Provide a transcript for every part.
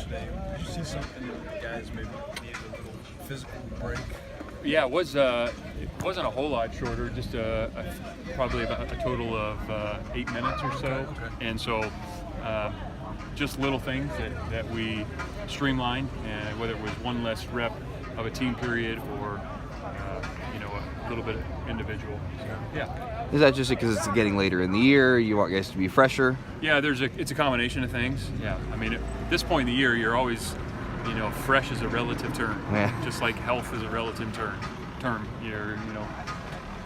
yesterday. Did you see something that the guys maybe needed a little physical break? Yeah, it wasn't a whole lot shorter, just probably about a total of 8 minutes or so. Okay. And so just little things that we streamlined, and whether it was one less rep of a team period or a little bit individual. Yeah. Is that just because it's getting later in the year? You want guys to be fresher? Yeah, it's a combination of things. Yeah, I mean, at this point in the year, you're always, fresh is a relative term. Yeah. Just like health is a relative term.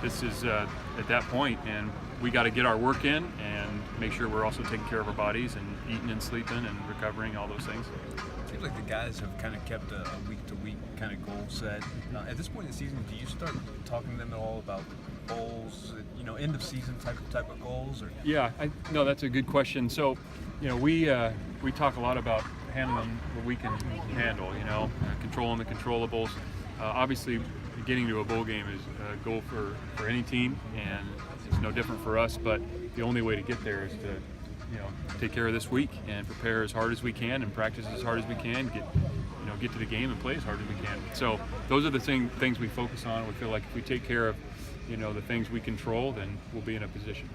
This is at that point, and we got to get our work in and make sure we're also taking care of our bodies and eating and sleeping and recovering, all those things. It seems like the guys have kind of kept a week-to-week kind of goal set. At this point in the season, do you start talking to them at all about goals, end of season type of goals? Or? Yeah, no, that's a good question. So, we talk a lot about handling what we can handle. Controlling the controllables. Obviously, getting to a bowl game is a goal for any team, and it's no different for us. But the only way to get there is to take care of this week and prepare as hard as we can and practice as hard as we can, get to the game and play as hard as we can. So those are the things we focus on. We feel like if we take care of the things we control, then we'll be in a position.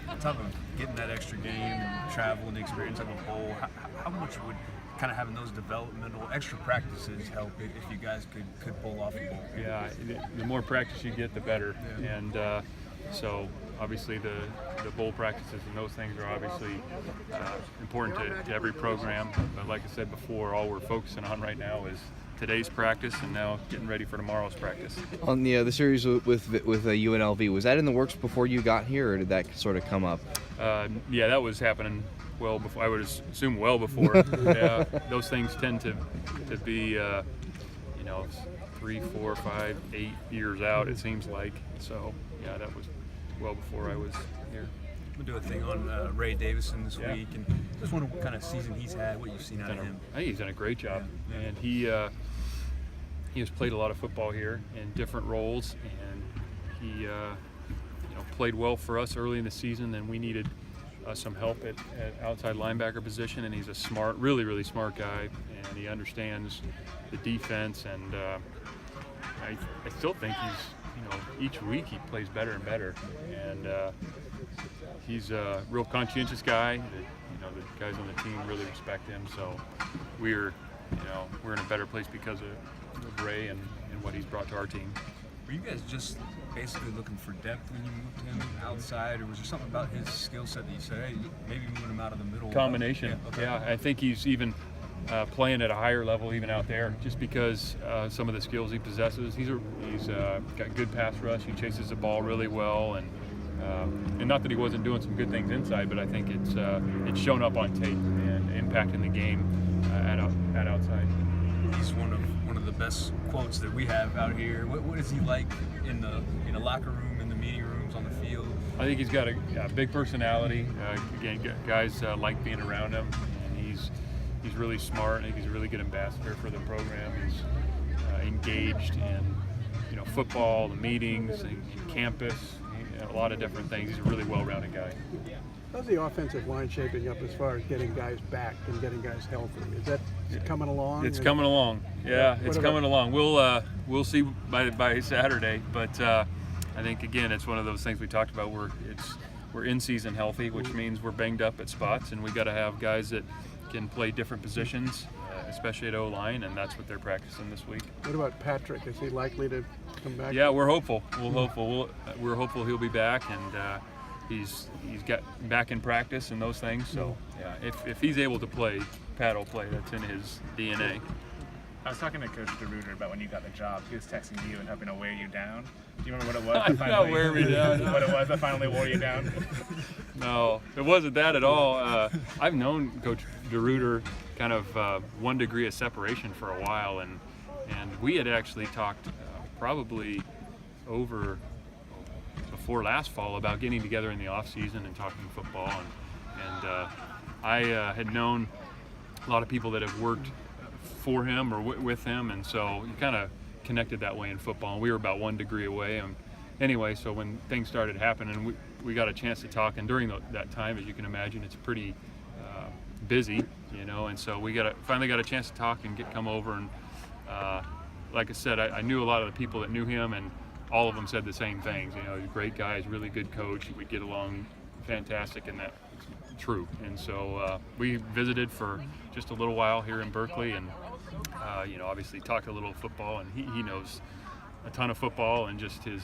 On top of getting that extra game and travel and the experience of a bowl, how much would kind of having those developmental extra practices help if you guys could pull off a bowl? Yeah, the more practice you get, the better. Yeah. And so obviously the bowl practices and those things are obviously important to every program. But like I said before, all we're focusing on right now is today's practice and now getting ready for tomorrow's practice. On the series with UNLV, was that in the works before you got here, or did that sort of come up? Yeah, that was happening well before. I would assume well before. Yeah, those things tend to be 3, 4, 5, 8 years out, it seems like. So yeah, that was well before I was here. We'll do a thing on Ray Davison this week, and just wonder what kind of season he's had, what you've seen out of him. I think he's done a great job, and he has played a lot of football here in different roles, and he played well for us early in the season. Then we needed some help at outside linebacker position, and he's a smart, really, really smart guy, and he understands the defense, and I still think he's, each week he plays better and better, and he's a real conscientious guy. The guys on the team really respect him, so we're in a better place because of Ray and what he's brought to our team. Were you guys just basically looking for depth when you moved him outside, or was there something about his skill set that you said, hey, maybe moving him out of the middle? Combination. Yeah, okay. Yeah, I think he's even playing at a higher level even out there, just because some of the skills he possesses. He's got good pass rush. He chases the ball really well, and not that he wasn't doing some good things inside, but I think it's shown up on tape and impacting the game at outside. He's one of the best quotes that we have out here. What is he like in the locker room, in the meeting rooms, on the field? I think he's got a big personality. Again, guys like being around him, and he's really smart. I think he's a really good ambassador for the program. He's engaged in football, the meetings, and campus, a lot of different things. He's a really well-rounded guy. How's the offensive line shaping up as far as getting guys back and getting guys healthy? Is that coming along? It's coming along. Yeah, it's coming along. We'll see by Saturday, but I think again it's one of those things we talked about. We're in season healthy, which means we're banged up at spots, and we got to have guys that can play different positions, especially at O-line, and that's what they're practicing this week. What about Patrick? Is he likely to come back? Yeah, we're hopeful. We're hopeful he'll be back, and he's got back in practice and those things. So yeah, if he's able to play, Pat will play. That's in his DNA. I was talking to Coach Deruyter about when you got the job. He was texting you and helping to weigh you down. Do you remember what it was? Not wear me down. What it was that finally wore you down? No, it wasn't that at all. I've known Coach Deruyter kind of 1 degree of separation for a while, and we had actually talked probably over before last fall about getting together in the off season and talking football, and I had known a lot of people that have worked for him or with him, and so you kind of connected that way in football, and we were about 1 degree away. Anyway, so when things started happening, we got a chance to talk, and during that time, as you can imagine, it's pretty busy, you know. And so we finally got a chance to talk and come over. And like I said, I knew a lot of the people that knew him, and all of them said the same things. You know, he's a great guy, he's a really good coach. We get along fantastic, and that's true. And so we visited for just a little while here in Berkeley, and you know, obviously talked a little football, and he knows a ton of football, and just his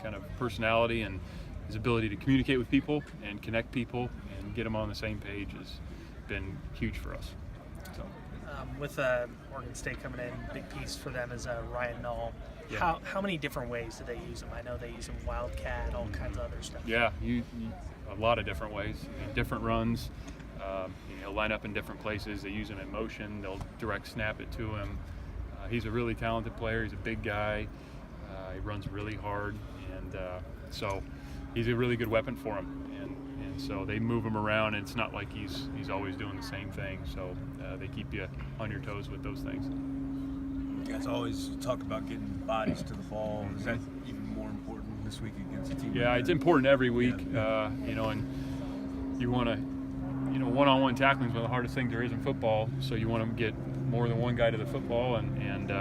kind of personality and his ability to communicate with people and connect people and get them on the same page has been huge for us. So. With Oregon State coming in, big piece for them is Ryan Null. Yeah. How many different ways do they use him? I know they use him Wildcat, all kinds of other stuff. Yeah, a lot of different ways, different runs. He'll line up in different places. They use him in motion. They'll direct snap it to him. He's a really talented player. He's a big guy. He runs really hard, and so he's a really good weapon for him. And so they move him around, and it's not like he's always doing the same thing. So they keep you on your toes with those things. You guys always talk about getting bodies to the ball. Is that even more important this week against a team? Yeah, it's important every week. Yeah. You know, and you want to, you know, one-on-one tackling is one of the hardest things there is in football. So you want to get more than one guy to the football, and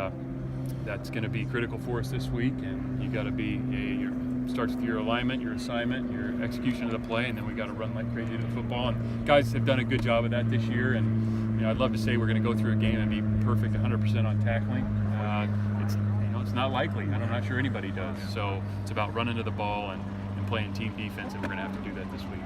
that's going to be critical for us this week. And you got to be starts with your alignment, your assignment, your execution of the play, and then we got to run like crazy to the football. And guys have done a good job of that this year. And you know, I'd love to say we're going to go through a game and be perfect 100% on tackling. It's not likely. I'm not sure anybody does. So it's about running to the ball and playing team defense, and we're going to have to do that this week.